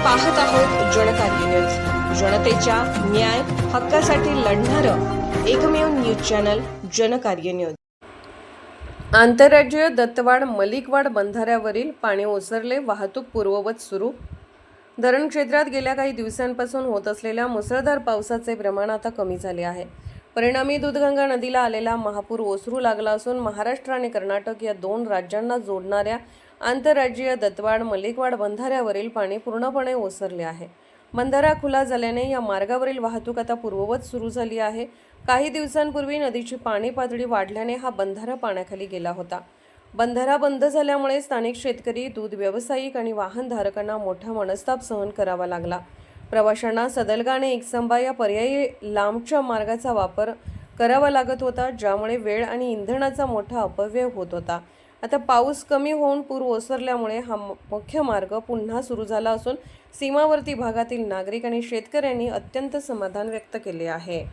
पाहत आहोत जनकार्य न्यूज, जनतेच्या न्याय हक्कासाठी लढणारं एकमेव न्यूज चॅनल जनकार्य न्यूज। आंतरराज्यीय दत्तवाड मलिकवाड बंधाऱ्यावरील पाणी ओसरले, वाहतूक पूर्ववत सुरू। धरण क्षेत्रात गेल्या काही दिवसांपासून होत असलेल्या मुसळधार पावसाचे प्रमाण आता कमी झाले आहे। परिणामी दूधगंगा नदीला आलेला महापूर ओसरू लागला असून महाराष्ट्र आणि कर्नाटक या दोन राज्यांना जोडणाऱ्या आंतरराज्यीय दत्तवाड मलिकवाड बंधाऱ्यावरील पाणी पूर्णपणे ओसरले आहे। बंधारा खुला झाल्याने या मार्गावरील वाहतूक आता पूर्ववत सुरू झाली आहे। काही दिवसांपूर्वी नदीची पाणी पातळी वाढल्याने हा बंधारा पाण्याखाली गेला होता। बंधारा बंद झाल्यामुळे स्थानिक शेतकरी, दूध व्यावसायिक आणि वाहनधारकांना मोठा मनस्ताप सहन करावा लागला। प्रवाशांना सदलगा आणि एकसंबा या पर्यायी लांबच्या मार्गाचा वापर करावा लागत होता, ज्यामुळे वेळ आणि इंधनाचा मोठा अपव्यय होत होता। आता पाऊस कमी होऊन पूर ओसरल्यामुळे हा मुख्य मार्ग पुन्हा सुरू झाला असून सीमावर्ती भागातील नागरिक आणि शेतकऱ्यांनी अत्यंत समाधान व्यक्त केले आहे।